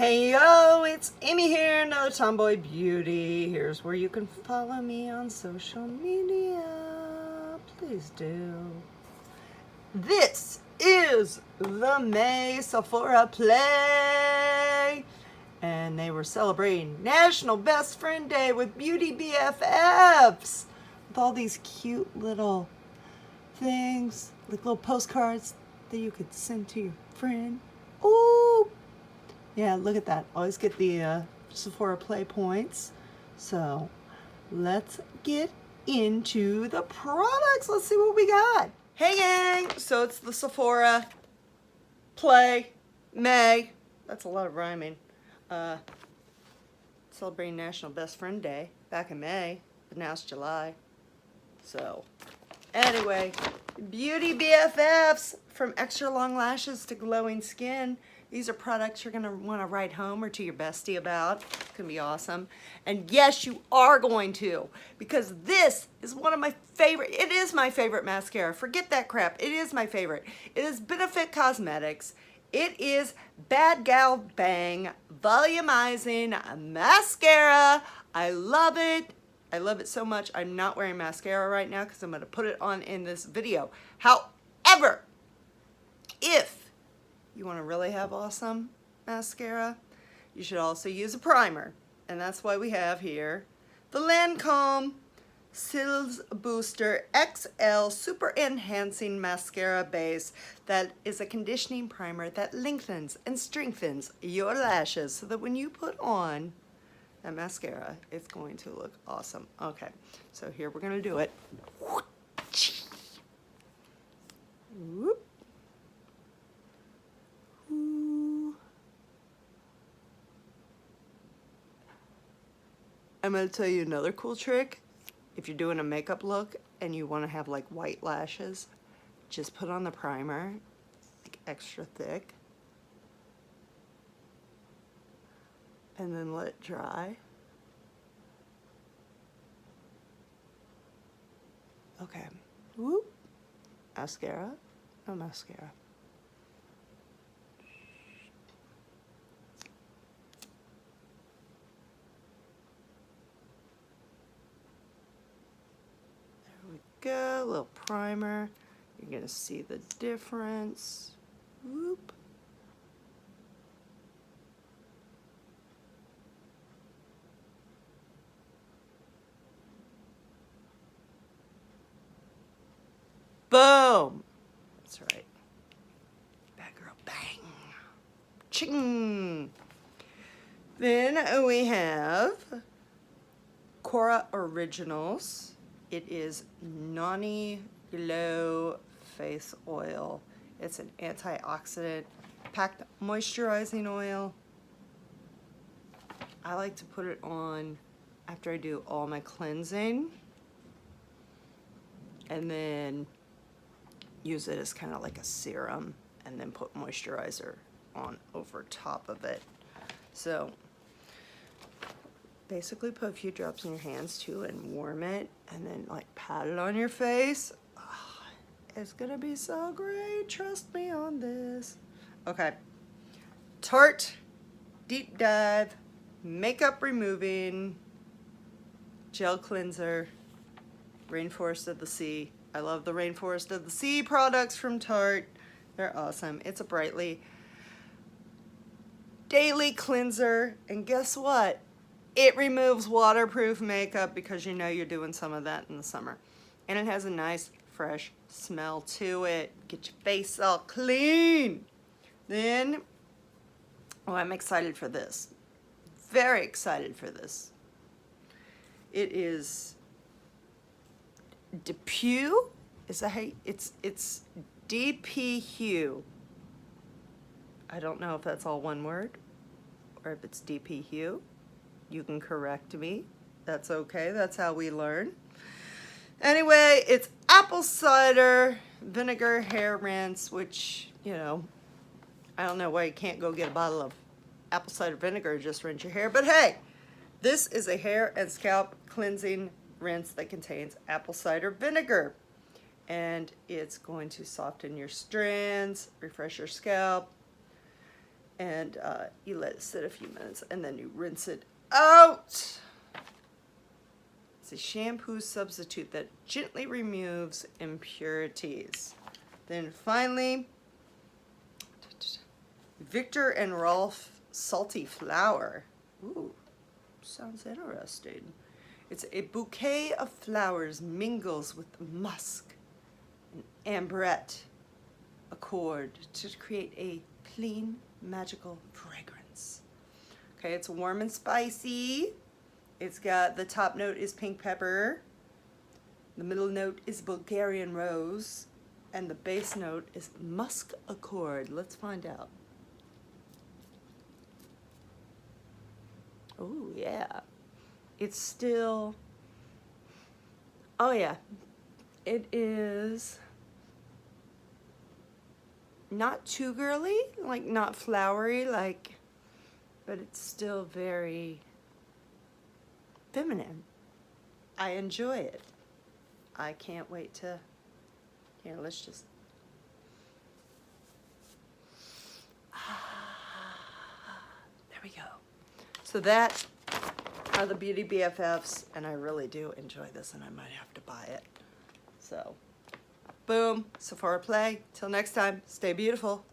Hey yo, it's Amy here, another Tomboy Beauty. Here's where you can follow me on social media. Please do. This is the May Sephora Play. And they were celebrating National Best Friend Day with Beauty BFFs. With all these cute little things, like little postcards that you could send to your friend. Ooh! Yeah, look at that. Always get the Sephora Play points. So let's get into the products. Let's see what we got. Hey gang! So it's the Sephora Play May. That's a lot of rhyming. Celebrating National Best Friend Day back in May, but now it's July. So anyway, Beauty BFFs, from extra long lashes to glowing skin. These are products you're going to want to write home or to your bestie about. It's going to be awesome. And yes, you are going to, because this is one of my favorite, it is my favorite mascara. Forget that crap. It is my favorite. It is Benefit Cosmetics. It is Bad Gal Bang Volumizing Mascara. I love it. I love it so much. I'm not wearing mascara right now because I'm going to put it on in this video. However, if you want to really have awesome mascara, you should also use a primer. And that's why we have here the Lancome Cils Booster XL Super Enhancing Mascara Base. That is a conditioning primer that lengthens and strengthens your lashes so that when you put on that mascara, it's going to look awesome. Okay, so here we're going to do it. Whoop. I'm going to tell you another cool trick. If you're doing a makeup look and you want to have like white lashes, just put on the primer, like extra thick, and then let it dry. Okay. Whoop. Mascara. No mascara. Go, a little primer. You're gonna see the difference. Whoop. Boom. That's right. Bad girl bang. Ching. Then we have Kora Originals. It is Noni Glow Face Oil. It's an antioxidant packed moisturizing oil. I like to put it on after I do all my cleansing, and then use it as kind of like a serum, and then put moisturizer on over top of it. So basically put a few drops in your hands too and warm it, and then like pat it on your face. Oh, it's gonna be so great, trust me on this. Okay, Tarte Deep Dive Makeup Removing Gel Cleanser, Rainforest of the Sea. I love the Rainforest of the Sea products from Tarte. They're awesome. It's a brightly daily cleanser, and guess what? It removes waterproof makeup because you know you're doing some of that in the summer. And it has a nice, fresh smell to it. Get your face all clean. Then, oh, I'm excited for this. Very excited for this. It is dpHue. Is that how it's dpHue. I don't know if that's all one word or if it's dpHue. You can correct me. That's okay. That's how we learn. Anyway, it's apple cider vinegar hair rinse, which, you know, I don't know why you can't go get a bottle of apple cider vinegar and just rinse your hair. But hey, this is a hair and scalp cleansing rinse that contains apple cider vinegar. And it's going to soften your strands, refresh your scalp, And you let it sit a few minutes, and then you rinse it out. It's a shampoo substitute that gently removes impurities. Then finally, Viktor and Rolf Salty Flower. Ooh, sounds interesting. It's a bouquet of flowers mingles with musk and amberette accord to create a clean, magical fragrance. Okay, it's warm and spicy. It's got, the top note is pink pepper. The middle note is Bulgarian rose. And the base note is musk accord. Let's find out. Oh, yeah. It's still, oh yeah. It is not too girly, like not flowery, like, but it's still very feminine. I enjoy it. I can't wait to, here, let's just, there we go. So that are the Beauty BFFs, and I really do enjoy this, and I might have to buy it. So, boom, Sephora play. Till next time, stay beautiful.